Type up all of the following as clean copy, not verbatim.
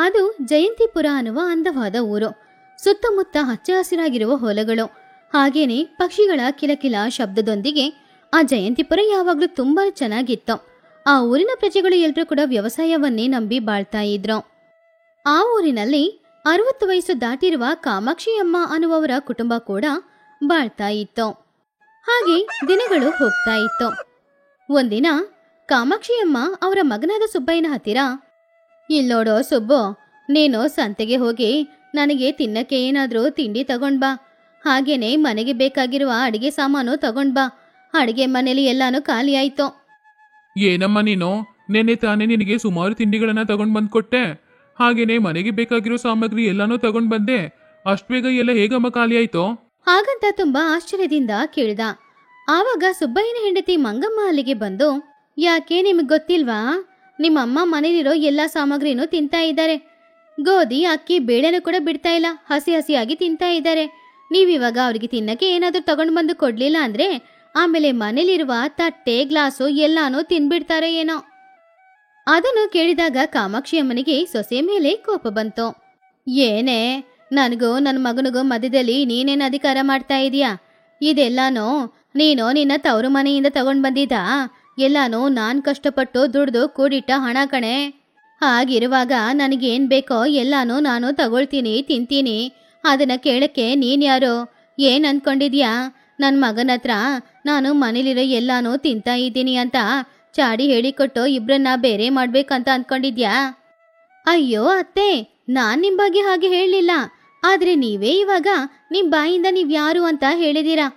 ಅದು ಜಯಂತಿಪುರ ಅನ್ನುವ ಅಂದವಾದ ಊರು. ಸುತ್ತಮುತ್ತ ಹಚ್ಚ ಹಸಿರಾಗಿರುವ ಹೊಲಗಳು, ಹಾಗೇನೆ ಪಕ್ಷಿಗಳ ಕಿಲಕಿಲ ಶಬ್ದದೊಂದಿಗೆ ಆ ಜಯಂತಿಪುರ ಯಾವಾಗ್ಲೂ ತುಂಬಾ ಚೆನ್ನಾಗಿತ್ತು. ಆ ಊರಿನ ಪ್ರಜೆಗಳು ಎಲ್ರೂ ಕೂಡ ವ್ಯವಸಾಯವನ್ನೇ ನಂಬಿ ಬಾಳ್ತಾ ಇದ್ರು. ಆ ಊರಿನಲ್ಲಿ 60 ವಯಸ್ಸು ದಾಟಿರುವ ಕಾಮಾಕ್ಷಿಯಮ್ಮ ಅನ್ನುವವರ ಕುಟುಂಬ ಕೂಡ ಬಾಳ್ತಾ ಇತ್ತು. ಹಾಗೆ ದಿನಗಳು ಹೋಗ್ತಾ ಇತ್ತು. ಒಂದಿನ ಕಾಮಾಕ್ಷಿಯಮ್ಮ ಅವರ ಮಗನಾದ ಸುಬ್ಬಯ್ಯನ ಹತ್ತಿರ, ಇಲ್ಲೋಡೋ ಸುಬ್ಬು, ನೀನು ಸಂತೆಗೆ ಹೋಗಿ ನನಗೆ ತಿನ್ನಕ್ಕೆ ಏನಾದ್ರೂ ತಿಂಡಿ ತಗೊಂಡ್ಬಾ, ಹಾಗೇನೆ ಮನೆಗೆ ಬೇಕಾಗಿರುವ ಅಡಿಗೆ ಸಾಮಾನು ತಗೊಂಡ್ಬಾ. ಅಡಿಗೆ ಮನೇಲಿ ಎಲ್ಲಾನು ಖಾಲಿ ಆಯ್ತು. ಏನಮ್ಮ ನೀನು, ನೆನ್ನೆ ತಾನೇ ನಿನಗೆ ಸುಮಾರು ತಿಂಡಿಗಳನ್ನ ತಗೊಂಡ್ ಬಂದ್ಕೊಟ್ಟೆ, ಹಾಗೇನೆ ಮನೆಗೆ ಬೇಕಾಗಿರೋ ಸಾಮಗ್ರಿ ಎಲ್ಲಾನು ತಗೊಂಡ್ ಬಂದೆ, ಅಷ್ಟ್ ಬೇಗ ಎಲ್ಲ ಹೇಗಮ್ಮ ಖಾಲಿ ಆಯ್ತು? ಹಾಗಂತ ತುಂಬಾ ಆಶ್ಚರ್ಯದಿಂದ ಕೇಳ್ದ. ಆವಾಗ ಸುಬ್ಬಯ್ಯನ ಹೆಂಡತಿ ಮಂಗಮ್ಮ ಅಲ್ಲಿಗೆ ಬಂದು, ಯಾಕೆ ನಿಮಗ್ ಗೊತ್ತಿಲ್ವಾ, ನಿಮ್ಮಮ್ಮ ಮನೇಲಿರೋ ಎಲ್ಲಾ ಸಾಮಗ್ರಿನೂ ತಿಂತಾ ಇದ್ದಾರೆ. ಗೋಧಿ ಅಕ್ಕಿ ಬೇಳೆನೂ ಕೂಡ ಬಿಡ್ತಾ ಇಲ್ಲ, ಹಸಿ ಹಸಿಯಾಗಿ ತಿಂತಾ ಇದ್ದಾರೆ. ನೀವಿವಾಗ ಅವ್ರಿಗೆ ತಿನ್ನಕ್ಕೆ ಏನಾದ್ರೂ ತಗೊಂಡ್ ಬಂದು ಕೊಡ್ಲಿಲ್ಲ ಅಂದ್ರೆ ಆಮೇಲೆ ಮನೇಲಿರುವ ತಟ್ಟೆ ಗ್ಲಾಸು ಎಲ್ಲಾನು ತಿನ್ಬಿಡ್ತಾರೆ ಏನೋ. ಅದನ್ನು ಕೇಳಿದಾಗ ಕಾಮಾಕ್ಷಿ ಅಮ್ಮನಿಗೆ ಸೊಸೆ ಮೇಲೆ ಕೋಪ ಬಂತು. ಏನೇ, ನನಗೂ ನನ್ನ ಮಗನಿಗೂ ಮಧ್ಯದಲ್ಲಿ ನೀನೇನು ಅಧಿಕಾರ ಮಾಡ್ತಾ ಇದೀಯಾ? ಇದೆಲ್ಲಾನು ನೀನು ನಿನ್ನ ತವರು ಮನೆಯಿಂದ ತಗೊಂಡ್ ಬಂದಿದ್ದ, ಎಲ್ಲಾನು ನಾನ್ ಕಷ್ಟಪಟ್ಟು ದುಡ್ದು ಕೂಡಿಟ್ಟ ಹಣ ಕಣೆ. ಹಾಗಿರುವಾಗ ನನಗೇನ್ ಬೇಕೋ ಎಲ್ಲಾನು ನಾನು ತಗೊಳ್ತೀನಿ, ತಿಂತೀನಿ. ಅದನ್ನ ಕೇಳಕ್ಕೆ ನೀನ್ ಯಾರು? ಏನ್ ಅನ್ಕೊಂಡಿದ್ಯಾ? ನನ್ನ ಮಗನ ಹತ್ರ ನಾನು ಮನೇಲಿರೋ ಎಲ್ಲಾನು ತಿಂತಾ ಇದ್ದೀನಿ ಅಂತ ಚಾಡಿ ಹೇಳಿಕೊಟ್ಟು ಇಬ್ರನ್ನ ಬೇರೆ ಮಾಡ್ಬೇಕಂತ ಅನ್ಕೊಂಡಿದ್ಯಾ? ಅಯ್ಯೋ ಅತ್ತೆ, ನಾನ್ ನಿಮ್ ಬಗ್ಗೆ ಹಾಗೆ ಹೇಳಲಿಲ್ಲ. ಆದ್ರೆ ನೀವೇ ಇವಾಗ ನಿಮ್ ಬಾಯಿಂದ ನೀವ್ ಯಾರು ಅಂತ ಹೇಳಿದೀರಾ.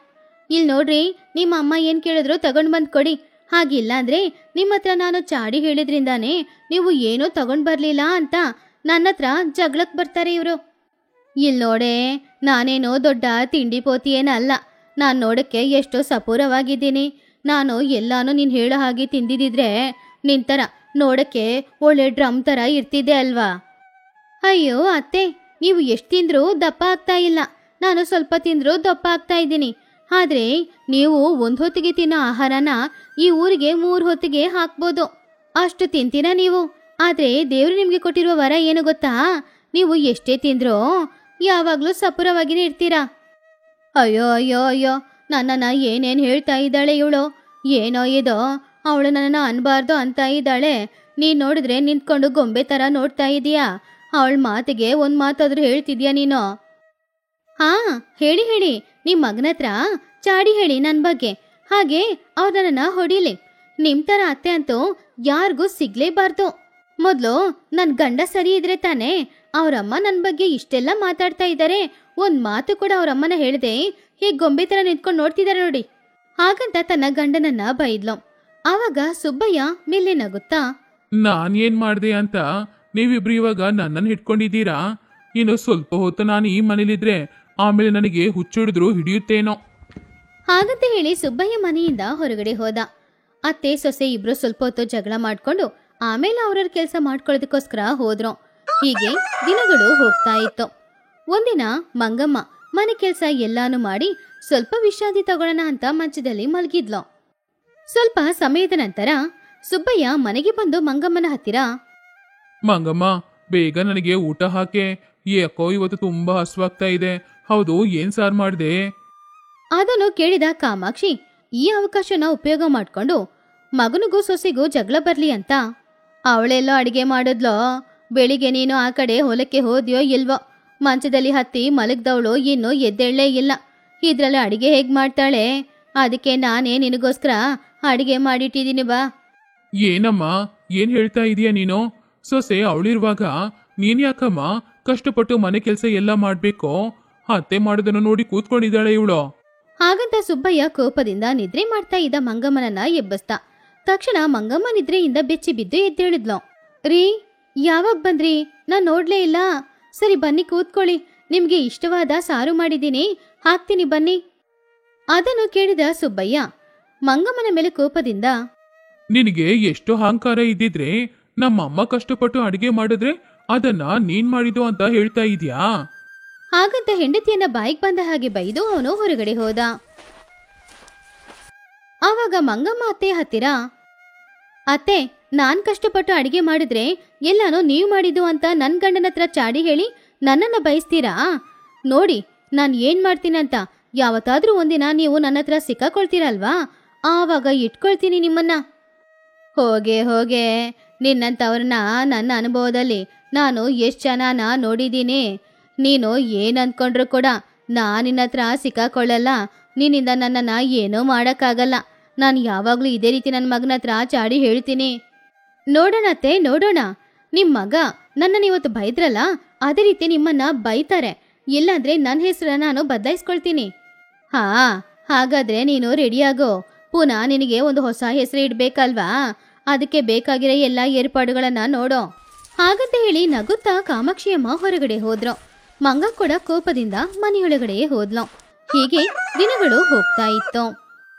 ಇಲ್ ನೋಡ್ರಿ, ನಿಮ್ಮ ಅಮ್ಮ ಏನ್ ಕೇಳಿದ್ರು ತಗೊಂಡ್ ಬಂದ್ ಕೊಡಿ. ಹಾಗಿಲ್ಲ ಅಂದ್ರೆ ನಿಮ್ಮ ಹತ್ರ ನಾನು ಚಾಡಿ ಹೇಳಿದ್ರಿಂದಾನೇ ನೀವು ಏನೂ ತಗೊಂಡ್ ಬರ್ಲಿಲ್ಲ ಅಂತ ನನ್ನ ಹತ್ರ ಜಗಳಕ್ ಬರ್ತಾರೆ ಇವರು. ಇಲ್ ನೋಡೆ, ನಾನೇನೋ ದೊಡ್ಡ ತಿಂಡಿ ಪೋತಿ ಏನಲ್ಲ. ನಾನ್ ನೋಡಕ್ಕೆ ಎಷ್ಟೋ ಸಪೂರವಾಗಿದ್ದೀನಿ. ನಾನು ಎಲ್ಲಾನು ನೀನ್ ಹೇಳೋ ಹಾಗೆ ತಿಂದಿದ್ರೆ ನಿಂತರ ನೋಡಕ್ಕೆ ಒಳ್ಳೆ ಡ್ರಮ್ ತರ ಇರ್ತಿದ್ದೆ ಅಲ್ವಾ? ಅಯ್ಯೋ ಅತ್ತೆ, ನೀವು ಎಷ್ಟು ತಿಂದ್ರೂ ದಪ್ಪ ಆಗ್ತಾ ಇಲ್ಲ. ನಾನು ಸ್ವಲ್ಪ ತಿಂದ್ರೂ ದಪ್ಪ ಆಗ್ತಾ ಇದ್ದೀನಿ. ಆದ್ರೆ ನೀವು ಒಂದ್ ಹೊತ್ತಿಗೆ ತಿನ್ನೋ ಆಹಾರನ ಈ ಊರಿಗೆ 3 ಹೊತ್ತಿಗೆ ಹಾಕ್ಬೋದು, ಅಷ್ಟು ತಿಂತೀರಾ ನೀವು. ಆದ್ರೆ ದೇವ್ರು ನಿಮ್ಗೆ ಕೊಟ್ಟಿರುವ ವರ ಏನು ಗೊತ್ತಾ? ನೀವು ಎಷ್ಟೇ ತಿಂದ್ರೋ ಯಾವಾಗ್ಲೂ ಸಪುರವಾಗಿನೇ ಇರ್ತೀರಾ. ಅಯ್ಯೋ ಅಯ್ಯೋ ಅಯ್ಯೋ, ನನ್ನನ್ನ ಏನೇನ್ ಹೇಳ್ತಾ ಇದ್ದಾಳೆ ಇವಳು. ಏನೋ ಇದೋ, ಅವಳು ನನ್ನನ್ನ ಅನ್ಬಾರ್ದು ಅಂತ ಇದ್ದಾಳೆ. ನೀನ್ ನೋಡಿದ್ರೆ ನಿಂತ್ಕೊಂಡು ಗೊಂಬೆ ತರ ನೋಡ್ತಾ ಇದೀಯಾ? ಅವಳ ಮಾತಿಗೆ ಒಂದ್ ಮಾತಾದ್ರೂ ಹೇಳ್ತಿದ್ಯಾ ನೀನು? ಹಾ, ಹೇಳಿ ಹೇಳಿ, ನಿಮ್ ಮಗನ ಹತ್ರ ಚಾಡಿ ಹೇಳಿ ನನ್ ಬಗ್ಗೆ. ಹಾಗೆ ಅವ್ರ ನನ್ನನ್ನ ಹೊಡಿಲಿ. ನಿಮ್ ತರ ಅತ್ತೆ ಅಂತೂ ಯಾರಿಗೂ ಸಿಗ್ಲೇಬಾರ್ದು. ಮೊದ್ಲು ನನ್ ಗಂಡ ಸರಿ ಇದ್ರೆ ತಾನೇ ಅವ್ರಮ್ಮ ನನ್ ಬಗ್ಗೆ ಇಷ್ಟೆಲ್ಲ ಮಾತಾಡ್ತಾ ಇದ್ದಾರೆ. ಒಂದ್ ಮಾತು ಕೂಡ ಅವ್ರಮ್ಮನ ಹೇಳ್ದೆ ಹೇಗ್ ಗೊಂಬೆ ತರ ನಿಂತ್ಕೊಂಡು ನೋಡ್ತಿದಾರೆ ನೋಡಿ. ಹಾಗಂತ ತನ್ನ ಗಂಡನನ್ನ ಬೈದ್ಲು. ಆವಾಗ ಸುಬ್ಬಯ್ಯ ಮೇಲೆ ನಗುತ್ತಾ, ನಾನ್ ಏನ್ ಮಾಡ್ದೆ ಅಂತ ನೀವಿಬ್ರು ಇವಾಗ ನನ್ನನ್ನು ಹಿಡ್ಕೊಂಡಿದ್ದೀರಾ? ಇನ್ನು ಸ್ವಲ್ಪ ಹೊತ್ತು ನಾನು ಈ ಮನೇಲಿದ್ರೆ ಆಮೇಲೆ ನನಗೆ ಹುಚ್ಚಿಡಿದ್ರು ಹಿಡಿಯುತ್ತೇನೋ. ಹಾಗಂತ ಹೇಳಿ ಸುಬ್ಬಯ್ಯ ಮನೆಯಿಂದ ಹೊರಗಡೆ ಹೋದ. ಅತ್ತೆ ಸೊಸೆ ಇಬ್ರು ಸ್ವಲ್ಪ ಹೊತ್ತು ಜಗಳ ಮಾಡ್ಕೊಂಡು ಆಮೇಲೆ ಅವ್ರವ್ರ ಕೆಲಸ ಮಾಡ್ಕೊಳ್ಳೋದಕ್ಕೋಸ್ಕರ ಹೋದ್ರು. ಹೀಗೆ ದಿನಗಳು ಹೋಗ್ತಾ ಇತ್ತು. ಒಂದಿನ ಮಂಗಮ್ಮ ಮನೆ ಕೆಲಸ ಎಲ್ಲಾನು ಮಾಡಿ ಸ್ವಲ್ಪ ವಿಶ್ರಾಂತಿ ತಗೊಳ್ಳೋಣ ಅಂತ ಮಂಚದಲ್ಲಿ ಮಲಗಿದ್ಲು. ಸ್ವಲ್ಪ ಸಮಯದ ನಂತರ ಸುಬ್ಬಯ್ಯ ಮನೆಗೆ ಬಂದು ಮಂಗಮ್ಮನ ಹತ್ತಿರ, ಮಂಗಮ್ಮ, ಬೇಗ ನನಗೆ ಊಟ ಹಾಕೆ. ಯಾಕೋ ಇವತ್ತು ತುಂಬಾ ಹಸುವಾಗ್ತಾ ಇದೆ. ಹೌದು, ಏನ್ ಸಾರ್ ಮಾಡ್ದೆ? ಅದನ್ನು ಕೇಳಿದ ಕಾಮಾಕ್ಷಿ ಈ ಅವಕಾಶನ ಉಪಯೋಗ ಮಾಡ್ಕೊಂಡು ಮಗನಿಗೂ ಸೊಸೆಗೂ ಜಗಳ ಬರ್ಲಿ ಅಂತ, ಅವಳೆಲ್ಲೋ ಅಡಿಗೆ ಮಾಡಿದ್ಲೋ. ಬೆಳಿಗ್ಗೆ ನೀನು ಆ ಕಡೆ ಹೊಲಕ್ಕೆ ಹೋದ್ಯೋ ಇಲ್ವೋ? ಮಂಚದಲ್ಲಿ ಹತ್ತಿ ಮಲಗ್ದವಳು ಇನ್ನು ಎದ್ದೇಳಲೇ ಇಲ್ಲ. ಇದ್ರಲ್ಲಿ ಅಡಿಗೆ ಹೇಗ್ ಮಾಡ್ತಾಳೆ? ಅದಕ್ಕೆ ನಾನೇ ನಿನಗೋಸ್ಕರ ಅಡಿಗೆ ಮಾಡಿಟ್ಟಿದ್ದೀನಿ ಬಾ. ಏನಮ್ಮ, ಏನ್ ಹೇಳ್ತಾ ಇದೀಯ ನೀನು? ಸೊಸೆ ಅವಳಿರುವಾಗ ನೀನ್ ಯಾಕಮ್ಮ ಕಷ್ಟಪಟ್ಟು ಮನೆ ಕೆಲಸ ಎಲ್ಲ ಮಾಡ್ಬೇಕು? ಅತ್ತೆ ಮಾಡೋದನ್ನು ನೋಡಿ ಕೂತ್ಕೊಂಡಿದ್ದಾಳೆ ಇವಳು. ಹಾಗಂತ ಸುಬ್ಬಯ್ಯ ಕೋಪದಿಂದ ನಿದ್ರೆ ಮಾಡ್ತಾ ಇದ್ದ ಮಂಗಮ್ಮನನ್ನ ಎಬ್ಬಸ್ತ. ತಕ್ಷಣ ಮಂಗಮ್ಮ ನಿದ್ರೆಯಿಂದ ಬೆಚ್ಚಿ ಬಿದ್ದು ಎದ್ದೇಳಿದ್ಲು. ರೀ, ಯಾವಾಗ ಬಂದ್ರಿ? ನಾನ್ ನೋಡ್ಲೇ ಇಲ್ಲ. ಸರಿ ಬನ್ನಿ ಕೂತ್ಕೊಳ್ಳಿ, ನಿಮ್ಗೆ ಇಷ್ಟವಾದ ಸಾರು ಮಾಡಿದ್ದೀನಿ, ಹಾಕ್ತೀನಿ ಬನ್ನಿ. ಅದನ್ನು ಕೇಳಿದ ಸುಬ್ಬಯ್ಯ ಮಂಗಮ್ಮನ ಮೇಲೆ ಕೋಪದಿಂದ, ನಿನಗೆ ಎಷ್ಟು ಅಹಂಕಾರ ಇದ್ದಿದ್ರೆ ನಮ್ಮಮ್ಮ ಕಷ್ಟಪಟ್ಟು ಅಡಿಗೆ ಮಾಡಿದ್ರೆ ಅದನ್ನ ನೀನ್ ಮಾಡಿದ್ದು ಅಂತ ಹೇಳ್ತಾ ಇದೀಯಾ? ಹಾಗಂತ ಹೆಂಡತಿಯನ್ನ ಬಾಯಿಗೆ ಬಂದ ಹಾಗೆ ಬೈದು ಅವನು ಹೊರಗಡೆ ಹೋದ. ಆವಾಗ ಮಂಗಮ್ಮ ಅತ್ತೆ ಹತ್ತಿರ, ಅತ್ತೆ, ನಾನ್ ಕಷ್ಟಪಟ್ಟು ಅಡಿಗೆ ಮಾಡಿದ್ರೆ ಎಲ್ಲಾನು ನೀವು ಮಾಡಿದ್ದು ಅಂತ ನನ್ ಗಂಡನ ಹತ್ರ ಚಾಡಿ ಹೇಳಿ ನನ್ನನ್ನ ಬಯಸ್ತೀರಾ? ನೋಡಿ ನಾನ್ ಏನ್ ಮಾಡ್ತೀನಂತ. ಯಾವತ್ತಾದ್ರೂ ಒಂದಿನ ನೀವು ನನ್ನ ಹತ್ರ ಸಿಕ್ಕಾಕೊಳ್ತೀರಲ್ವಾ, ಆವಾಗ ಇಟ್ಕೊಳ್ತೀನಿ ನಿಮ್ಮನ್ನ. ಹೋಗೆ ಹೋಗೆ, ನಿನ್ನಂತವ್ರನ್ನ ನನ್ನ ಅನುಭವದಲ್ಲಿ ನಾನು ಎಷ್ಟು ಜನನ ನೋಡಿದ್ದೀನಿ. ನೀನು ಏನ್ ಅನ್ಕೊಂಡ್ರು ಕೂಡ ನಿನ್ನ ಹತ್ರ ಸಿಕ್ಕಾಕೊಳ್ಳಲ್ಲ. ನಿನ್ನಿಂದ ನನ್ನನ್ನ ಏನೂ ಮಾಡೋಕ್ಕಾಗಲ್ಲ. ನಾನು ಯಾವಾಗಲೂ ಇದೇ ರೀತಿ ನನ್ನ ಮಗನ ಹತ್ರ ಚಾಡಿ ಹೇಳ್ತೀನಿ. ನೋಡೋಣತ್ತೆ, ನೋಡೋಣ. ನಿಮ್ಮ ಮಗ ನನ್ನನ್ನು ಇವತ್ತು ಬೈದ್ರಲ್ಲ, ಅದೇ ರೀತಿ ನಿಮ್ಮನ್ನ ಬೈತಾರೆ. ಇಲ್ಲಾಂದ್ರೆ ನನ್ನ ಹೆಸರನ್ನ ನಾನು ಬದಲಾಯಿಸ್ಕೊಳ್ತೀನಿ. ಹಾ, ಹಾಗಾದ್ರೆ ನೀನು ರೆಡಿಯಾಗೋ. ಪುನಃ ನಿನಗೆ ಒಂದು ಹೊಸ ಹೆಸರು ಇಡ್ಬೇಕಲ್ವಾ? ಅದಕ್ಕೆ ಬೇಕಾಗಿರೋ ಎಲ್ಲ ಏರ್ಪಾಡುಗಳನ್ನ ನೋಡೋ. ಹಾಗಂತ ಹೇಳಿ ನಗುತ್ತಾ ಕಾಮಾಕ್ಷಿಯಮ್ಮ ಹೊರಗಡೆ ಹೋದ್ರು. ಮಂಗ ಕೂಡ ಕೋಪದಿಂದ ಮನೆಯೊಳಗಡೆ ಹೋದ್ಲು. ಹೀಗೆ ದಿನಗಳು ಹೋಗ್ತಾ ಇತ್ತು.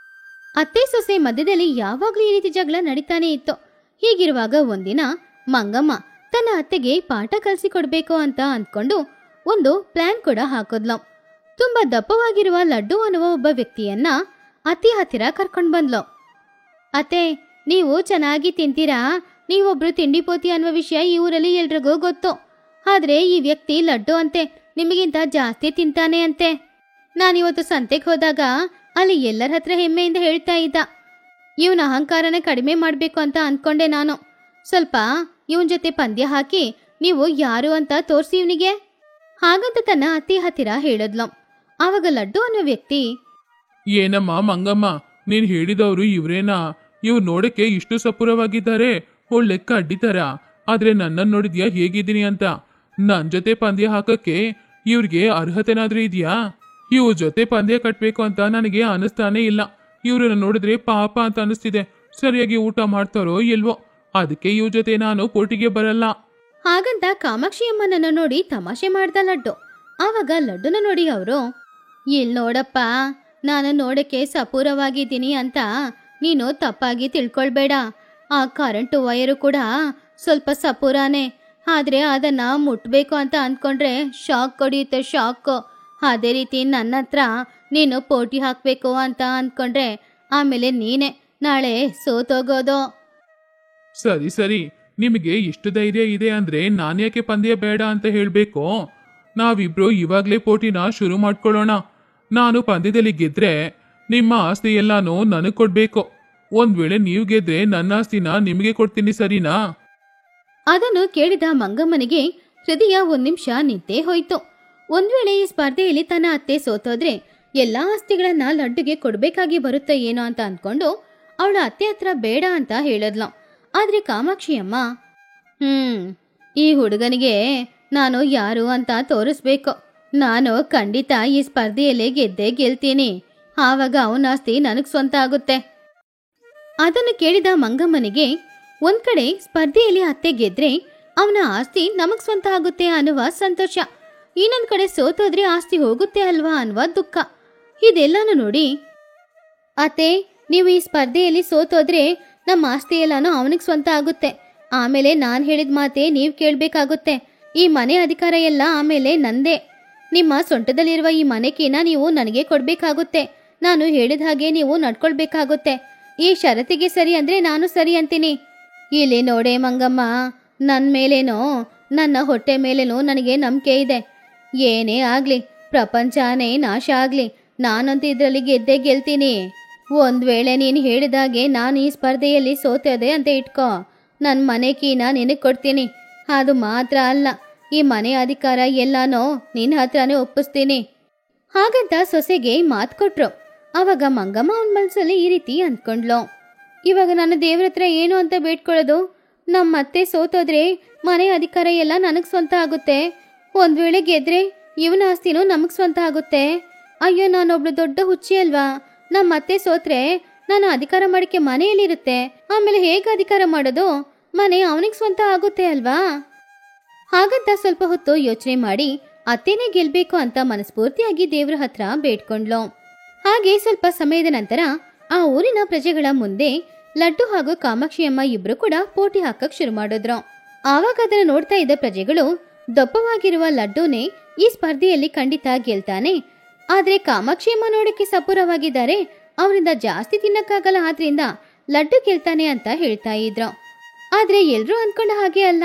ಅತ್ತೆ ಸೊಸೆ ಮಧ್ಯದಲ್ಲಿ ಯಾವಾಗ್ಲೂ ಈ ರೀತಿ ಜಗಳ ನಡೀತಾನೆ ಇತ್ತು. ಹೀಗಿರುವಾಗ ಒಂದಿನ ಮಂಗಮ್ಮ ತನ್ನ ಅತ್ತೆಗೆ ಪಾಠ ಕಲಿಸಿಕೊಡ್ಬೇಕು ಅಂತ ಅಂದ್ಕೊಂಡು ಒಂದು ಪ್ಲಾನ್ ಕೂಡ ಹಾಕಿದ್ಲು. ತುಂಬಾ ದಪ್ಪವಾಗಿರುವ ಲಡ್ಡು ಅನ್ನುವ ಒಬ್ಬ ವ್ಯಕ್ತಿಯನ್ನ ಅತ್ತಿ ಹತ್ತಿರ ಕರ್ಕೊಂಡ್ ಬಂದ್ಲು. ಅತ್ತೆ, ನೀವು ಚೆನ್ನಾಗಿ ತಿಂತೀರಾ. ನೀವೊಬ್ರು ತಿಂಡಿಪೋತಿ ಅನ್ನುವ ವಿಷಯ ಈ ಊರಲ್ಲಿ ಎಲ್ರಿಗೂ ಗೊತ್ತು. ಆದ್ರೆ ಈ ವ್ಯಕ್ತಿ ಲಡ್ಡು ಅಂತೆ ನಿಮಗಿಂತ ಜಾಸ್ತಿ ತಿಂತಾನೆ ಅಂತೆ. ನಾನಿವತ್ತು ಸಂತೆಗೆ ಹೋದಾಗ ಅಲ್ಲಿ ಎಲ್ಲರ ಹತ್ರ ಹೆಮ್ಮೆಯಿಂದ ಹೇಳ್ತಾ ಇದ್ದ. ಇವನ ಅಹಂಕಾರನೇ ಕಡಿಮೆ ಮಾಡ್ಬೇಕು ಅಂತ ಅಂದ್ಕೊಂಡೆ ನಾನು. ಸ್ವಲ್ಪ ಇವನ್ ಜೊತೆ ಪಂದ್ಯ ಹಾಕಿ ನೀವು ಯಾರು ಅಂತ ತೋರ್ಸಿ ಇವನಿಗೆ. ಹಾಗಂತ ತನ್ನ ಅತ್ತಿ ಹತ್ತಿರ ಹೇಳಿದ್ಲು. ಆವಾಗ ಲಡ್ಡು ಅನ್ನೋ ವ್ಯಕ್ತಿ, ಏನಮ್ಮ ಮಂಗಮ್ಮ, ನೀನ್ ಹೇಳಿದವರು ಇವ್ರೇನಾ? ಇವ್ರು ನೋಡಕ್ಕೆ ಇಷ್ಟು ಸಪುರವಾಗಿದ್ದಾರೆ, ಲೆಕ್ಕ ಅಡ್ಡಿತಾರ. ಆದ್ರೆ ನನ್ನನ್ನು ನೋಡಿದ್ಯಾ ಹೇಗಿದ್ದೀನಿ ಅಂತ? ನನ್ ಜೊತೆ ಪಂದ್ಯ ಹಾಕಕ್ಕೆ ಇವ್ರಿಗೆ ಅರ್ಹತೆನಾದ್ರೂ ಇದೆಯಾ? ಇವ್ರ ಜೊತೆ ಪಂದ್ಯ ಕಟ್ಬೇಕು ಅಂತ ನನಗೆ ಅನಿಸ್ತಾನೆ ಇಲ್ಲ. ಇವ್ರನ್ನ ನೋಡಿದ್ರೆ ಪಾಪ ಅಂತ ಅನಿಸ್ತಿದೆ. ಸರಿಯಾಗಿ ಊಟ ಮಾಡ್ತಾರೋ ಇಲ್ವೋ, ಅದಕ್ಕೆ ಇವ್ರ ಜೊತೆ ನಾನು ಪೋಟಿಗೆ ಬರಲ್ಲ. ಹಾಗಂತ ಕಾಮಾಕ್ಷಿ ಅಮ್ಮನನ್ನು ನೋಡಿ ತಮಾಷೆ ಮಾಡ್ದ ಲಡ್ಡು. ಆವಾಗ ಲಡ್ಡುನ ನೋಡಿ ಅವರು, ಇಲ್ ನೋಡಪ್ಪ, ನಾನು ನೋಡಕ್ಕೆ ಸಪೂರವಾಗಿದ್ದೀನಿ ಅಂತ ನೀನು ತಪ್ಪಾಗಿ ತಿಳ್ಕೊಳ್ಬೇಡ. ಆ ಕರೆಂಟು ವೈರು ಕೂಡ ಸ್ವಲ್ಪ ಸಪೂರಾನೆ. ಆದ್ರೆ ಅದನ್ನ ಮುಟ್ಬೇಕು ಅಂತ ಅಂದ್ಕೊಂಡ್ರೆ ಶಾಕ್ ಕೊಡಿಯುತ್ತೆ, ಶಾಕ್. ಅದೇ ರೀತಿ ನನ್ನ ಹತ್ರ ನೀನು ಪೋಟಿ ಹಾಕ್ಬೇಕು ಅಂತ ಅಂದ್ಕೊಂಡ್ರೆ ಆಮೇಲೆ ನೀನೆ ನಾಳೆ ಸೋತೋಗೋದು. ಸರಿ ಸರಿ, ನಿಮಗೆ ಇಷ್ಟು ಧೈರ್ಯ ಇದೆ ಅಂದ್ರೆ ನಾನ್ಯಾಕೆ ಪಂದ್ಯ ಬೇಡ ಅಂತ ಹೇಳ್ಬೇಕು? ನಾವಿಬ್ರು ಇವಾಗ್ಲೇ ಪೋಟಿನ ಶುರು ಮಾಡ್ಕೊಳ್ಳೋಣ. ನಾನು ಪಂದ್ಯದಲ್ಲಿ ಗೆದ್ರೆ ನಿಮ್ಮ ಆಸ್ತಿ ಎಲ್ಲಾನು ನನಗ್ ಕೊಡ್ಬೇಕು. ಒಂದ್ ವೇಳೆ ನೀವು ಗೆದ್ರೆ ನನ್ನ ಆಸ್ತಿನ ನಿಮಗೆ ಕೊಡ್ತೀನಿ, ಸರಿನಾ? ಅದನ್ನು ಕೇಳಿದ ಮಂಗಮ್ಮನಿಗೆ ಹೃದಯ ಒಂದ್ ನಿಮಿಷ ನಿಂತೇ ಹೋಯ್ತು. ಒಂದ್ ವೇಳೆ ಈ ಸ್ಪರ್ಧೆಯಲ್ಲಿ ತನ್ನ ಅತ್ತೆ ಸೋತೋದ್ರೆ ಎಲ್ಲಾ ಆಸ್ತಿಗಳನ್ನ ಲಡ್ಡುಗೆ ಕೊಡ್ಬೇಕಾಗಿ ಬರುತ್ತೆ ಏನೋ ಅಂತ ಅನ್ಕೊಂಡು ಅವಳ ಅತ್ತೆ ಹತ್ರ ಬೇಡ ಅಂತ ಹೇಳಿದ್ಲು. ಆದ್ರೆ ಕಾಮಾಕ್ಷಿಯಮ್ಮ, ಈ ಹುಡುಗನಿಗೆ ನಾನು ಯಾರು ಅಂತ ತೋರಿಸ್ಬೇಕು. ನಾನು ಖಂಡಿತ ಈ ಸ್ಪರ್ಧೆಯಲ್ಲಿ ಗೆದ್ದೇ ಗೆಲ್ತೀನಿ. ಆವಾಗ ಅವನ ಆಸ್ತಿ ನನಗ್ ಸ್ವಂತ ಆಗುತ್ತೆ. ಅದನ್ನು ಕೇಳಿದ ಮಂಗಮ್ಮನಿಗೆ ಒಂದ್ ಕಡೆ ಸ್ಪರ್ಧೆಯಲ್ಲಿ ಅತ್ತೆ ಗೆದ್ರೆ ಅವನ ಆಸ್ತಿ ನಮಗ್ ಸ್ವಂತ ಆಗುತ್ತೆ ಅನ್ನುವ ಸಂತೋಷ, ಇನ್ನೊಂದ್ ಕಡೆ ಸೋತೋದ್ರೆ ಆಸ್ತಿ ಹೋಗುತ್ತೆ ಅಲ್ವಾ ಅನ್ನುವ ದುಃಖ. ಇದೆಲ್ಲಾನು ನೋಡಿ, ಅತ್ತೆ, ನೀವು ಈ ಸ್ಪರ್ಧೆಯಲ್ಲಿ ಸೋತೋದ್ರೆ ನಮ್ಮ ಆಸ್ತಿ ಎಲ್ಲಾನು ಅವನಿಗೆ ಸ್ವಂತ ಆಗುತ್ತೆ. ಆಮೇಲೆ ನಾನ್ ಹೇಳಿದ ಮಾತೆ ನೀವ್ ಕೇಳ್ಬೇಕಾಗುತ್ತೆ. ಈ ಮನೆ ಅಧಿಕಾರ ಎಲ್ಲ ಆಮೇಲೆ ನಂದೇ. ನಿಮ್ಮ ಸೊಂಟದಲ್ಲಿರುವ ಈ ಮನೆಕೀನ ನೀವು ನನಗೆ ಕೊಡ್ಬೇಕಾಗುತ್ತೆ. ನಾನು ಹೇಳಿದ ಹಾಗೆ ನೀವು ನಡ್ಕೊಳ್ಬೇಕಾಗುತ್ತೆ. ಈ ಷರತ್ತಿಗೆ ಸರಿ ಅಂದ್ರೆ ನಾನು ಸರಿ ಅಂತೀನಿ. ಇಲ್ಲಿ ನೋಡೆ ಮಂಗಮ್ಮ, ನನ್ನ ಮೇಲೇನೋ ನನ್ನ ಹೊಟ್ಟೆ ಮೇಲೇನೋ ನನಗೆ ನಂಬಿಕೆ ಇದೆ. ಏನೇ ಆಗ್ಲಿ, ಪ್ರಪಂಚನೇ ನಾಶ ಆಗ್ಲಿ, ನಾನಂತೂ ಇದರಲ್ಲಿ ಗೆದ್ದೇ ಗೆಲ್ತೀನಿ. ಒಂದ್ ವೇಳೆ ನೀನು ಹೇಳಿದಾಗೆ ನಾನು ಈ ಸ್ಪರ್ಧೆಯಲ್ಲಿ ಸೋತದೆ ಅಂತ ಇಟ್ಕೋ, ನನ್ನ ಮನೆ ಕೀನ ನಿನಗೆ ಕೊಡ್ತೀನಿ. ಅದು ಮಾತ್ರ ಅಲ್ಲ, ಈ ಮನೆ ಅಧಿಕಾರ ಎಲ್ಲಾನೋ ನಿನ್ನ ಹತ್ರನೇ ಒಪ್ಪಿಸ್ತೀನಿ. ಹಾಗಂತ ಸೊಸೆಗೆ ಮಾತು ಕೊಟ್ರು. ಅವಾಗ ಮಂಗಮ್ಮ ಅವನ ಮನಸ್ಸಲ್ಲಿ ಈ ರೀತಿ ಅಂದ್ಕೊಂಡ್ಲು, ಇವಾಗ ನನ್ನ ದೇವ್ರ ಹತ್ರ ಏನು ಅಂತ ಬೇಡ್ಕೊಳ್ಳೋದು? ನಮ್ಮ ಅತ್ತೆ ಸೋತೋದ್ರೆ ಮನೆ ಅಧಿಕಾರ ಎಲ್ಲ ನನಗೆ ಸ್ವಂತ ಆಗುತ್ತೆ. ಒಂದ್ ವೇಳೆ ಗೆದ್ರೆ ಇವನ ಆಸ್ತಿನೂ ನಮಗ್ ಸ್ವಂತ ಆಗುತ್ತೆ. ಅಯ್ಯೋ, ನಾನೊಬ್ಳು ದೊಡ್ಡ ಹುಚ್ಚಿ ಅಲ್ವಾ? ನಮ್ಮ ಅತ್ತೆ ಸೋತ್ರೆ ನಾನು ಅಧಿಕಾರ ಮಾಡಕ್ಕೆ ಮನೆಯಲ್ಲಿರುತ್ತೆ. ಆಮೇಲೆ ಹೇಗೆ ಅಧಿಕಾರ ಮಾಡೋದು? ಮನೆ ಅವನಿಗೆ ಸ್ವಂತ ಆಗುತ್ತೆ ಅಲ್ವಾ? ಹಾಗಂತ ಸ್ವಲ್ಪ ಹೊತ್ತು ಯೋಚನೆ ಮಾಡಿ ಅತ್ತೇನೆ ಗೆಲ್ಬೇಕು ಅಂತ ಮನಸ್ಫೂರ್ತಿಯಾಗಿ ದೇವ್ರ ಹತ್ರ ಬೇಡ್ಕೊಂಡ್ಲು. ಹಾಗೆ ಸ್ವಲ್ಪ ಸಮಯದ ನಂತರ ಆ ಊರಿನ ಪ್ರಜೆಗಳ ಮುಂದೆ ಲಡ್ಡು ಹಾಗೂ ಕಾಮಾಕ್ಷಿಯಮ್ಮ ಇಬ್ರು ಕೂಡ ಪೋಟಿ ಹಾಕಕ್ ಶುರು ಮಾಡಿದ್ರು. ಆವಾಗ ಅದನ್ನ ನೋಡ್ತಾ ಇದ್ದ ಪ್ರಜೆಗಳು, ದಪ್ಪವಾಗಿರುವ ಲಡ್ಡುನೇ ಈ ಸ್ಪರ್ಧೆಯಲ್ಲಿ ಖಂಡಿತ ಗೆಲ್ತಾನೆ. ಆದ್ರೆ ಕಾಮಾಕ್ಷಿಯಮ್ಮ ನೋಡಕ್ಕೆ ಸಪೂರವಾಗಿದ್ದಾರೆ, ಅವರಿಂದ ಜಾಸ್ತಿ ತಿನ್ನಕ್ಕಾಗಲ್ಲ, ಆದ್ರಿಂದ ಲಡ್ಡು ಗೆಲ್ತಾನೆ ಅಂತ ಹೇಳ್ತಾ ಇದ್ರು. ಆದ್ರೆ ಎಲ್ರೂ ಅನ್ಕೊಂಡ ಹಾಗೆ ಅಲ್ಲ.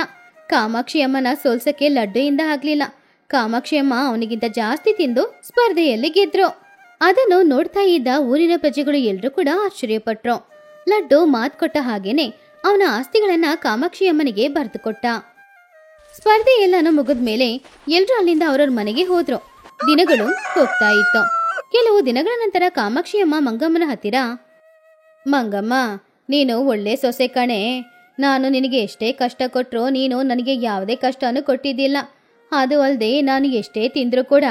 ಕಾಮಾಕ್ಷಿ ಅಮ್ಮನ ಸೋಲ್ಸಕ್ಕೆ ಲಡ್ಡುಯಿಂದ ಆಗ್ಲಿಲ್ಲ. ಕಾಮಾಕ್ಷಿ ಅಮ್ಮ ಅವನಿಗಿಂತ ಜಾಸ್ತಿ ತಿಂದು ಸ್ಪರ್ಧೆಯಲ್ಲಿ ಗೆದ್ರು. ಅದನ್ನು ನೋಡ್ತಾ ಇದ್ದ ಊರಿನ ಪ್ರಜೆಗಳು ಎಲ್ರೂ ಕೂಡ ಆಶ್ಚರ್ಯಪಟ್ರು. ಲಡ್ಡು ಮಾತ್ ಕೊಟ್ಟ ಹಾಗೇನೆ ಅವನ ಆಸ್ತಿಗಳನ್ನ ಕಾಮಾಕ್ಷಿ ಅಮ್ಮನಿಗೆ ಬರೆದು ಕೊಟ್ಟ. ಸ್ಪರ್ಧೆ ಎಲ್ಲಾನು ಮುಗಿದ್ಮೇಲೆ ಎಲ್ರೂ ಅಲ್ಲಿಂದ ಅವ್ರವ್ರ ಮನೆಗೆ ಹೋದ್ರು. ದಿನಗಳು ಹೋಗ್ತಾ ಇತ್ತು. ಕೆಲವು ದಿನಗಳ ನಂತರ ಕಾಮಾಕ್ಷಿ ಅಮ್ಮ ಮಂಗಮ್ಮನ ಹತ್ತಿರ, ಮಂಗಮ್ಮ, ನೀನು ಒಳ್ಳೆ ಸೊಸೆ ಕಣೆ. ನಾನು ನಿನಗೆ ಎಷ್ಟೇ ಕಷ್ಟ ಕೊಟ್ಟರು ನೀನು ನನಗೆ ಯಾವುದೇ ಕಷ್ಟನೂ ಕೊಟ್ಟಿದ್ದಿಲ್ಲ. ಅದು ಅಲ್ಲದೆ ನಾನು ಎಷ್ಟೇ ತಿಂದರೂ ಕೂಡ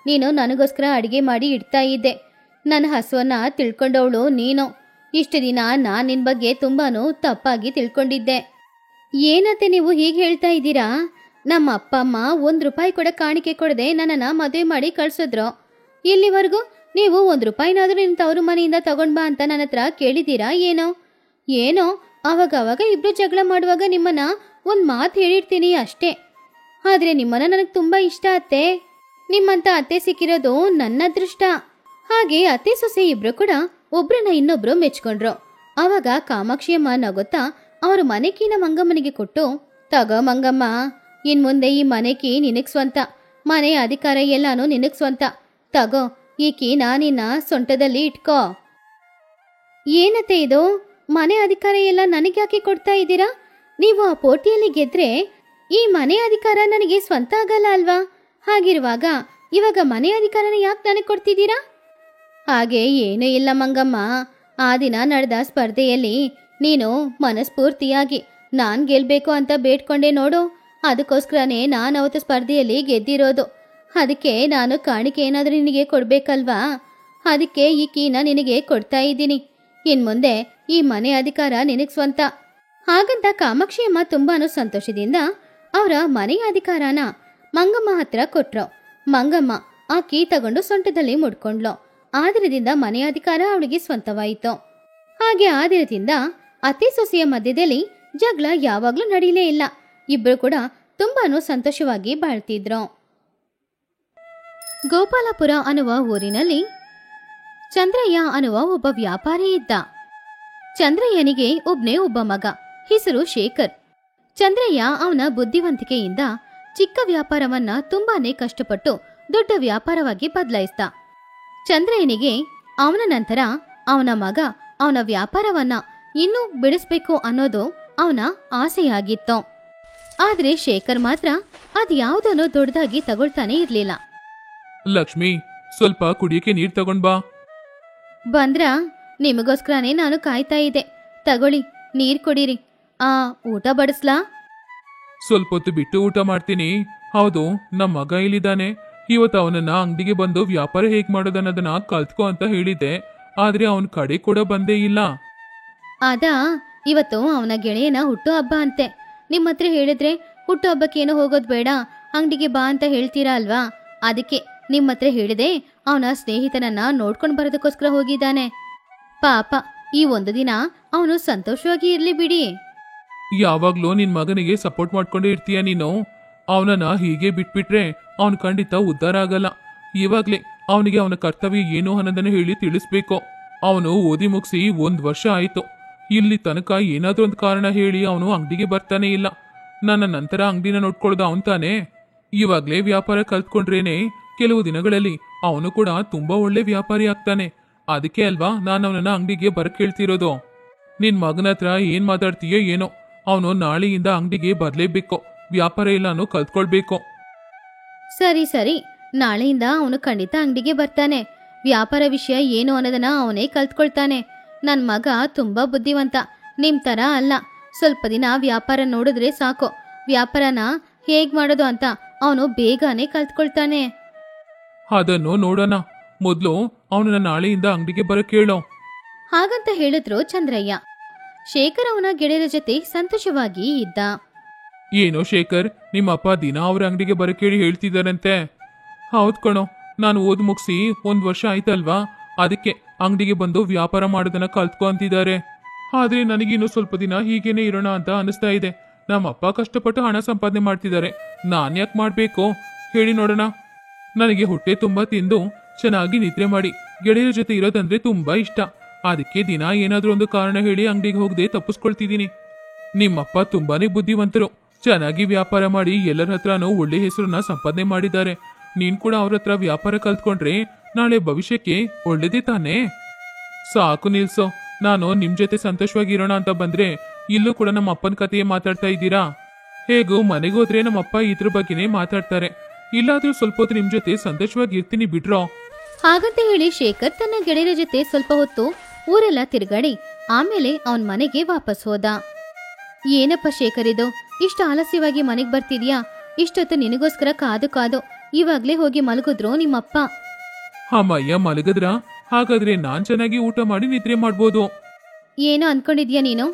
ನೀನು ನನಗೋಸ್ಕರ ಅಡುಗೆ ಮಾಡಿ ಇಡ್ತಾ ಇದ್ದೆ. ನನ್ನ ಹಸುವನ್ನ ತಿಳ್ಕೊಂಡವಳು ನೀನು. ಇಷ್ಟು ದಿನ ನಾನು ನಿನ್ನ ಬಗ್ಗೆ ತುಂಬಾನು ತಪ್ಪಾಗಿ ತಿಳ್ಕೊಂಡಿದ್ದೆ. ಏನತ್ತೆ ನೀವು ಹೀಗೆ ಹೇಳ್ತಾ ಇದ್ದೀರಾ? ನಮ್ಮ ಅಪ್ಪ ಅಮ್ಮ ₹1 ಕೂಡ ಕಾಣಿಕೆ ಕೊಡದೆ ನನ್ನನ್ನು ಮದುವೆ ಮಾಡಿ ಕಳ್ಸಿದ್ರು. ಇಲ್ಲಿವರೆಗೂ ನೀವು ₹1 ನಿನ್ನ ತವರು ಮನೆಯಿಂದ ತಗೊಂಡ್ ಬಾ ಅಂತ ನನ್ನ ಹತ್ರ ಕೇಳಿದ್ದೀರಾ ಏನೋ ಅವಾಗ ಇಬ್ರು ಜಗಳ ಮಾಡುವಾಗ ನಿಮ್ಮನ್ನ ಒಂದು ಮಾತು ಹೇಳಿರ್ತೀನಿ ಅಷ್ಟೇ. ಆದ್ರೆ ನಿಮ್ಮನ್ನ ನನಗೆ ತುಂಬಾ ಇಷ್ಟ ಅತ್ತೆ. ನಿಮ್ಮಂತ ಅತ್ತೆ ಸಿಕ್ಕಿರೋದು ನನ್ನ ಅದೃಷ್ಟ. ಹಾಗೆ ಅತ್ತೆ ಸೊಸೆ ಇಬ್ರು ಕೂಡ ಒಬ್ರನ್ನ ಇನ್ನೊಬ್ರು ಮೆಚ್ಕೊಂಡ್ರು. ಅವಾಗ ಕಾಮಾಕ್ಷಿಯಮ್ಮ ನಗುತ್ತಾ ಅವ್ರ ಮನೆಕೀನ ಮಂಗಮ್ಮನಿಗೆ ಕೊಟ್ಟು, ತಗೋ ಮಂಗಮ್ಮ, ಇನ್ ಮುಂದೆ ಈ ಮನೆಕಿ ನಿನಗ್ ಸ್ವಂತ. ಮನೆ ಅಧಿಕಾರ ಎಲ್ಲಾನು ನಿನಗ್ ಸ್ವಂತ. ತಗೋ, ಈ ಕೀನ ನಿನ್ನ ಸೊಂಟದಲ್ಲಿ ಇಟ್ಕೋ. ಏನತ್ತೆ ಇದು? ಮನೆ ಅಧಿಕಾರ ಎಲ್ಲ ನನಗೆ ಯಾಕೆ ಕೊಡ್ತಾ ಇದ್ದೀರಾ? ನೀವು ಆ ಪೋಟಿಯಲ್ಲಿ ಗೆದ್ರೆ ಈ ಮನೆ ಅಧಿಕಾರ ನನಗೆ ಸ್ವಂತ ಆಗಲ್ಲ ಅಲ್ವಾ? ಹಾಗಿರುವಾಗ ಇವಾಗ ಮನೆ ಅಧಿಕಾರನ ಯಾಕೆ ನನಗೆ ಕೊಡ್ತಿದ್ದೀರಾ? ಹಾಗೆ ಏನೂ ಇಲ್ಲ ಮಂಗಮ್ಮ. ಆ ದಿನ ನಡೆದ ಸ್ಪರ್ಧೆಯಲ್ಲಿ ನೀನು ಮನಸ್ಫೂರ್ತಿಯಾಗಿ ನಾನು ಗೆಲ್ಬೇಕು ಅಂತ ಬೇಡ್ಕೊಂಡೆ ನೋಡು. ಅದಕ್ಕೋಸ್ಕರನೇ ನಾನು ಅವತ್ತು ಸ್ಪರ್ಧೆಯಲ್ಲಿ ಗೆದ್ದಿರೋದು. ಅದಕ್ಕೆ ನಾನು ಕಾಣಿಕೆ ಏನಾದರೂ ನಿನಗೆ ಕೊಡ್ಬೇಕಲ್ವಾ? ಅದಕ್ಕೆ ಈ ಕೀನ ನಿನಗೆ ಕೊಡ್ತಾ ಇದ್ದೀನಿ. ಇನ್ಮುಂದೆ ಈ ಮನೆ ಅಧಿಕಾರ ನಿನಗೆ ಸ್ವಂತ. ಹಾಗಂತ ಕಾಮಾಕ್ಷಿ ಅಮ್ಮ ತುಂಬಾನು ಸಂತೋಷದಿಂದ ಅವರ ಮನೆಯ ಅಧಿಕಾರನ ಮಂಗಮ್ಮ ಹತ್ರ ಕೊಟ್ರು. ಮಂಗಮ್ಮ ಆ ಕೀ ತಗೊಂಡು ಸೊಂಟದಲ್ಲಿ ಮುಡ್ಕೊಂಡ್ಲು. ಆ ದಿನದಿಂದ ಮನೆ ಅಧಿಕಾರ ಅವಳಿಗೆ ಸ್ವಂತವಾಯಿತು. ಹಾಗೆ ಆ ದಿನದಿಂದ ಅತ್ತೆ ಸೊಸೆಯ ಮಧ್ಯದಲ್ಲಿ ಜಗಳ ಯಾವಾಗ್ಲೂ ನಡೀಲೇ ಇಲ್ಲ. ಇಬ್ರು ಕೂಡ ತುಂಬಾನು ಸಂತೋಷವಾಗಿ ಬಾಳ್ತಿದ್ರು. ಗೋಪಾಲಪುರ ಅನ್ನುವ ಊರಿನಲ್ಲಿ ಚಂದ್ರಯ್ಯ ಅನ್ನುವ ಒಬ್ಬ ವ್ಯಾಪಾರಿ ಇದ್ದ. ಚಂದ್ರಯ್ಯನಿಗೆ ಒಬ್ಬ ಮಗ, ಹೆಸರು ಶೇಖರ್. ಚಂದ್ರಯ್ಯ ಅವನ ಬುದ್ಧಿವಂತಿಕೆಯಿಂದ ಚಿಕ್ಕ ವ್ಯಾಪಾರವನ್ನ ತುಂಬಾನೇ ಕಷ್ಟಪಟ್ಟು ದೊಡ್ಡ ವ್ಯಾಪಾರವಾಗಿ ಬದಲಾಯಿಸ್ದ. ಚಂದ್ರಯ್ಯನಿಗೆ ಅವನ ನಂತರ ಅವನ ಮಗ ಅವನ ವ್ಯಾಪಾರವನ್ನ ಇನ್ನೂ ಬೆಳೆಸ್ಬೇಕು ಅನ್ನೋದು ಅವನ ಆಸೆಯಾಗಿತ್ತು. ಆದ್ರೆ ಶೇಖರ್ ಮಾತ್ರ ಅದ್ಯಾವುದನ್ನು ದೊಡ್ಡದಾಗಿ ತಗೊಳ್ತಾನೆ ಇರ್ಲಿಲ್ಲ. ಲಕ್ಷ್ಮಿ, ಸ್ವಲ್ಪ ಕುಡಿಯಕ್ಕೆ ನೀರ್ ತಗೊಂಡ್ ಬಾ. ಬಂದ್ರ? ನಿಮಗೋಸ್ಕರನೇ ನಾನು ಕಾಯ್ತಾ ಇದ್ದೆ. ತಗೊಳ್ಳಿ, ನೀರ್ ಕೊಡಿರಿ. ಊಟ ಬಡಿಸ್ಲಾ? ಸ್ವಲ್ಪ ಹೊತ್ತು ಬಿಟ್ಟು ಊಟ ಮಾಡ್ತೀನಿ. ಹೌದು, ನಮ್ಮ ಮಗ ಇಲ್ಲಿದ್ದಾನೆ. ಇವತ್ತು ಅವನನ್ನ ಅಂಗಡಿಗೆ ಬಂದು ವ್ಯಾಪಾರ ಹೇಗ್ ಮಾಡೋದನ್ನೋದನ್ನ ಕಲ್ತ್ಕೊ ಅಂತ ಹೇಳಿದ್ದೆ. ಆದ್ರೆ ಅವನ್ ಕಡೆ ಕೂಡ ಬಂದೇ ಇಲ್ಲ. ಇವತ್ತು ಅವನ ಗೆಳೆಯನ ಹುಟ್ಟು ಹಬ್ಬ ಅಂತೆ. ನಿಮ್ಮ ಹತ್ರ ಹೇಳಿದ್ರೆ ಹುಟ್ಟು ಹಬ್ಬಕ್ಕೇನೋ ಹೋಗೋದ್ ಬೇಡ, ಅಂಗಡಿಗೆ ಬಾ ಅಂತ ಹೇಳ್ತೀರಾ ಅಲ್ವಾ? ಅದಕ್ಕೆ ನಿಮ್ಮ ಹತ್ರ ಹೇಳಿದೆ. ಅವನ ಸ್ನೇಹಿತನನ್ನ ನೋಡ್ಕೊಂಡು ಬರೋದಕ್ಕೋಸ್ಕರ ಹೋಗಿದ್ದಾನೆ. ಪಾಪ, ಈ ಒಂದು ದಿನ ಅವನು ಸಂತೋಷವಾಗಿ ಇರ್ಲಿ ಬಿಡಿ. ಯಾವಾಗ್ಲೂ ನಿನ್ ಮಗನಿಗೆ ಸಪೋರ್ಟ್ ಮಾಡ್ಕೊಂಡೇ ಇರ್ತೀಯ ನೀನು. ಅವನನ್ನ ಹೀಗೆ ಬಿಟ್ಬಿಟ್ರೆ ಅವನ್ ಖಂಡಿತ ಉದ್ಧಾರ ಆಗಲ್ಲ. ಇವಾಗ್ಲೇ ಅವನಿಗೆ ಅವನ ಕರ್ತವ್ಯ ಏನು ಅನ್ನೋದನ್ನ ಹೇಳಿ ತಿಳಿಸ್ಬೇಕು. ಅವನು ಓದಿ ಮುಗಿಸಿ 1 ವರ್ಷ ಆಯ್ತು. ಇಲ್ಲಿ ತನಕ ಏನಾದ್ರೂ ಒಂದು ಕಾರಣ ಹೇಳಿ ಅವನು ಅಂಗಡಿಗೆ ಬರ್ತಾನೆ ಇಲ್ಲ. ನನ್ನ ನಂತರ ಅಂಗಡಿನ ನೋಡ್ಕೊಳ್ಳೋದು ಅವನ್ ತಾನೆ. ಇವಾಗ್ಲೇ ವ್ಯಾಪಾರ ಕಲ್ತ್ಕೊಂಡ್ರೇನೆ ಕೆಲವು ದಿನಗಳಲ್ಲಿ ಅವನು ಕೂಡ ತುಂಬಾ ಒಳ್ಳೆ ವ್ಯಾಪಾರಿ ಆಗ್ತಾನೆ. ಅದಕ್ಕೆ ಅಲ್ವಾ ನಾನು ಅವನನ್ನ ಅಂಗಡಿಗೆ ಬರಕ್ ಹೇಳ್ತಿರೋದು. ನಿನ್ ಮಗನ ಹತ್ರ ಏನ್ ಮಾತಾಡ್ತೀಯೋ ಏನೋ, ಅವನು ನಾಳೆಯಿಂದ ಅಂಗಡಿಗೆ ಬರ್ಲೇಬೇಕು. ವ್ಯಾಪಾರ ಎಲ್ಲಾನು ಕಲ್ತ್ಕೊಳ್ಬೇಕು. ಸರಿ, ನಾಳೆಯಿಂದ ಅವನು ಖಂಡಿತ ಅಂಗಡಿಗೆ ಬರ್ತಾನೆ. ವ್ಯಾಪಾರ ವಿಷಯ ಏನು ಅನ್ನೋದನ್ನ ಅವನೇ ಕಲ್ತ್ಕೊಳ್ತಾನೆ. ನನ್ ಮಗ ತುಂಬಾ ಬುದ್ಧಿವಂತ, ನಿಮ್ ತರ ಅಲ್ಲ. ಸ್ವಲ್ಪ ದಿನ ವ್ಯಾಪಾರ ನೋಡಿದ್ರೆ ಸಾಕು, ವ್ಯಾಪಾರನ ಹೇಗ್ ಮಾಡೋದು ಅಂತ ಅವನು ಬೇಗನೆ ಕಲ್ತ್ಕೊಳ್ತಾನೆ. ಅದನ್ನು ನೋಡೋಣ. ಮೊದ್ಲು ಅವನನ್ನ ನಾಳೆಯಿಂದ ಅಂಗಡಿಗೆ ಬರಕ್ ಹೇಳೋ. ಹಾಗಂತ ಹೇಳಿದ್ರು ಚಂದ್ರಯ್ಯ. ಶೇಖರ್ ಅವನ ಗೆಳೆಯರ ಜೊತೆ ಸಂತೋಷವಾಗಿ ಇದ್ದ. ಏನೋ ಶೇಖರ್, ನಿಮ್ಮಪ್ಪ ದಿನ ಅವ್ರ ಅಂಗಡಿಗೆ ಬರಕ್ ಹೇಳಿ ಹೇಳ್ತಿದ್ದಾರಂತೆ. ಹೌದ್ ಕಣೋ, ನಾನು ಓದ್ ಮುಗಿಸಿ 1 ವರ್ಷ ಆಯ್ತಲ್ವಾ, ಅದಕ್ಕೆ ಅಂಗಡಿಗೆ ಬಂದು ವ್ಯಾಪಾರ ಮಾಡೋದನ್ನ ಕಲ್ತ್ಕೊ ಅಂತಿದ್ದಾರೆ. ಆದ್ರೆ ನನಗಿನ್ನೂ ಸ್ವಲ್ಪ ದಿನ ಹೀಗೇನೆ ಇರೋಣ ಅಂತ ಅನಿಸ್ತಾ ಇದೆ. ನಮ್ಮಪ್ಪ ಕಷ್ಟಪಟ್ಟು ಹಣ ಸಂಪಾದನೆ ಮಾಡ್ತಿದ್ದಾರೆ, ನಾನ್ ಯಾಕೆ ಮಾಡ್ಬೇಕು ಹೇಳಿ ನೋಡೋಣ. ನನಗೆ ಹೊಟ್ಟೆ ತುಂಬಾ ತಿಂದು ಚೆನ್ನಾಗಿ ನಿದ್ರೆ ಮಾಡಿ ಗೆಳೆಯರ ಜೊತೆ ಇರೋದಂದ್ರೆ ತುಂಬಾ ಇಷ್ಟ. ಅದಕ್ಕೆ ದಿನ ಏನಾದ್ರೂ ಒಂದು ಕಾರಣ ಹೇಳಿ ಅಂಗಡಿಗೆ ಹೋಗದೆ ತಪ್ಪಿಸ್ಕೊಳ್ತಿದ್ದೀನಿ. ನಿಮ್ಮಪ್ಪ ತುಂಬಾನೇ ಬುದ್ಧಿವಂತರು, ಚೆನ್ನಾಗಿ ವ್ಯಾಪಾರ ಮಾಡಿ ಎಲ್ಲರ ಹತ್ರನೂ ಒಳ್ಳೆ ಹೆಸರನ್ನ ಸಂಪಾದನೆ ಮಾಡಿದ್ದಾರೆ. ನೀನ್ ಕೂಡ ಅವ್ರ ಹತ್ರ ವ್ಯಾಪಾರ ಕಲ್ತ್ಕೊಂಡ್ರೆ ನಾಳೆ ಭವಿಷ್ಯಕ್ಕೆ ಒಳ್ಳೇದೇ ತಾನೇ. ಸಾಕು ನಿಲ್ಸೋ, ನಾನು ನಿಮ್ ಜೊತೆ ಸಂತೋಷವಾಗಿರೋಣ ಅಂತ ಬಂದ್ರೆ ಇಲ್ಲೂ ಕೂಡ ನಮ್ಮ ಅಪ್ಪನ ಕಥೆಯೇ ಮಾತಾಡ್ತಾ ಇದ್ದೀರಾ. ಹೇಗೂ ಮನೆಗೆ ಹೋದ್ರೆ ನಮ್ಮಪ್ಪ ಇದ್ರ ಬಗ್ಗೆನೇ ಮಾತಾಡ್ತಾರೆ. ಇಲ್ಲಾದ್ರೂ ಸ್ವಲ್ಪ ಹೊತ್ತು ನಿಮ್ ಜೊತೆ ಸಂತೋಷವಾಗಿ ಇರ್ತೀನಿ ಬಿಡ್ರೋ. ಹಾಗಂತ ಹೇಳಿ ಶೇಖರ್ ತನ್ನ ಗೆಳೆಯರ ಜೊತೆ ಸ್ವಲ್ಪ ಹೊತ್ತು ಊರೆಲ್ಲ ತಿರುಗಾಡಿ ಆಮೇಲೆ ಅವನ್ ಮನೆಗೆ ವಾಪಸ್ ಹೋದ. ಏನಪ್ಪ ಶೇಖರ್ ಇದು, ಇಷ್ಟು ಆಲಸ್ಯವಾಗಿ ಮನೆಗ್ ಬರ್ತಿದ್ಯಾ? ಇಷ್ಟೊತ್ತು ನಿನಗೋಸ್ಕರ ಕಾದು ಕಾದು ಇವಾಗ್ಲೇ ಹೋಗಿ ಮಲಗಿದ್ರು ನಿಮ್ಮಪ್ಪ. ಅಮ್ಮಯ್ಯ ಮಲಗದ್ರ? ಹಾಗಾದ್ರೆ ನಾನ್ ಚೆನ್ನಾಗಿ ಊಟ ಮಾಡಿ ನಿದ್ರೆ ಮಾಡ್ಬೋದು. ಏನೋ ಅನ್ಕೊಂಡಿದ್ಯಾ ನೀನು?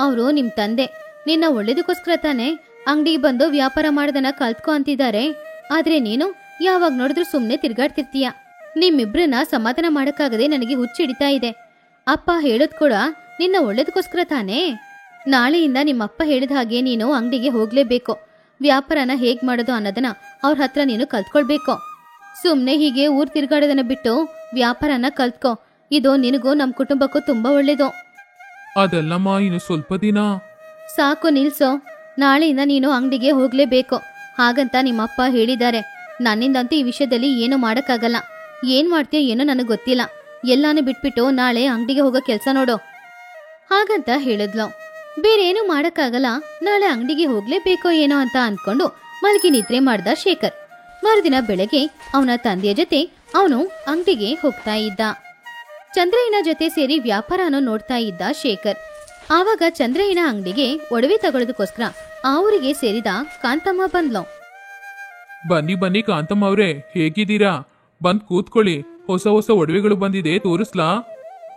ಅವರು ನಿಮ್ ತಂದೆ ನಿನ್ನ ಒಳ್ಳೇದಕ್ಕೋಸ್ಕರ ತಾನೇ ಅಂಗಡಿಗೆ ಬಂದು ವ್ಯಾಪಾರ ಮಾಡೋದನ್ನ ಕಲ್ತ್ಕೊ ಅಂತಿದ್ದಾರೆ. ಆದ್ರೆ ನೀನು ಯಾವಾಗ ನೋಡಿದ್ರು ಸುಮ್ನೆ ತಿರ್ಗಾಡ್ತಿರ್ತೀಯ. ನಿಮ್ಮಿಬ್ರನ್ನ ಸಮಾಧಾನ ಮಾಡಕ್ಕಾಗದೆ ನನಗೆ ಹುಚ್ಚಿಡಿತಾ ಇದೆ. ಅಪ್ಪ ಹೇಳೋದ್ ಕೂಡ ನಿನ್ನ ಒಳ್ಳೇದಕ್ಕೋಸ್ಕರ ತಾನೇ. ನಾಳೆಯಿಂದ ನಿಮ್ಮಪ್ಪ ಹೇಳಿದ ಹಾಗೆ ನೀನು ಅಂಗಡಿಗೆ ಹೋಗ್ಲೇಬೇಕು. ವ್ಯಾಪಾರನ ಹೇಗ್ ಮಾಡೋದು ಅನ್ನೋದನ್ನ ಅವ್ರ ಹತ್ರ ನೀನು ಕಲ್ತ್ಕೊಳ್ಬೇಕು. ಸುಮ್ನೆ ಹೀಗೆ ಊರ್ ತಿರ್ಗಾಡೋದನ್ನ ಬಿಟ್ಟು ವ್ಯಾಪಾರನ ಕಲ್ತ್ಕೊ. ಇದು ನಿನಗೂ ನಮ್ ಕುಟುಂಬಕ್ಕೂ ತುಂಬಾ ಒಳ್ಳೇದು. ಅದಲ್ಲಮ್ಮ, ಇನ್ನು ಸ್ವಲ್ಪ ದಿನ. ಸಾಕು ನಿಲ್ಸೋ, ನಾಳೆಯಿಂದ ನೀನು ಅಂಗಡಿಗೆ ಹೋಗ್ಲೇಬೇಕು. ಹಾಗಂತ ನಿಮ್ಮಪ್ಪ ಹೇಳಿದ್ದಾರೆ. ನನ್ನಿಂದಂತೂ ಈ ವಿಷಯದಲ್ಲಿ ಏನು ಮಾಡಕ್ಕಾಗಲ್ಲ. ಏನ್ ಮಾಡ್ತೀಯೋ ಏನೋ ನನಗೆ ಗೊತ್ತಿಲ್ಲ. ಎಲ್ಲಾನು ಬಿಟ್ಬಿಟ್ಟು ನಾಳೆ ಅಂಗಡಿಗೆ ಹೋಗೋ ಕೆಲ್ಸ ನೋಡು. ಹಾಗಂತ ಹೇಳಿದ್ಲು. ಬೇರೆ ಏನು ಮಾಡಕ್ಕಾಗಲ್ಲ, ನಾಳೆ ಅಂಗಡಿಗೆ ಹೋಗ್ಲೇಬೇಕೋ ಏನೋ ಅಂತ ಅನ್ಕೊಂಡು ಮಲಗಿ ನಿದ್ರೆ ಮಾಡ್ದ ಶೇಖರ್. ಮರುದಿನ ಬೆಳಗ್ಗೆ ಅವನ ತಂದೆಯ ಜೊತೆ ಅವನು ಅಂಗಡಿಗೆ ಹೋಗ್ತಾ ಇದ್ದ. ಚಂದ್ರಯ್ಯನ ಜೊತೆ ಸೇರಿ ವ್ಯಾಪಾರನೂ ನೋಡ್ತಾ ಇದ್ದ ಶೇಖರ್. ಆವಾಗ ಚಂದ್ರಯ್ಯನ ಅಂಗಡಿಗೆ ಒಡವೆ ತಗೊಳ್ಳೋದಕ್ಕೋಸ್ಕರ ಆ ಊರಿಗೆ ಸೇರಿದ ಕಾಂತಮ್ಮ ಬಂದ್ಲು. ಬನ್ನಿ ಬನ್ನಿ ಕಾಂತಮ್ಮ ಅವ್ರೆ, ಹೇಗಿದ್ದೀರಾ? ಬಂದ್ ಕೂತ್ಕೊಳ್ಳಿ. ಹೊಸ ಹೊಸ ಒಡವೆಗಳು ಬಂದಿದೆ, ತೋರಿಸ್ಲಾ?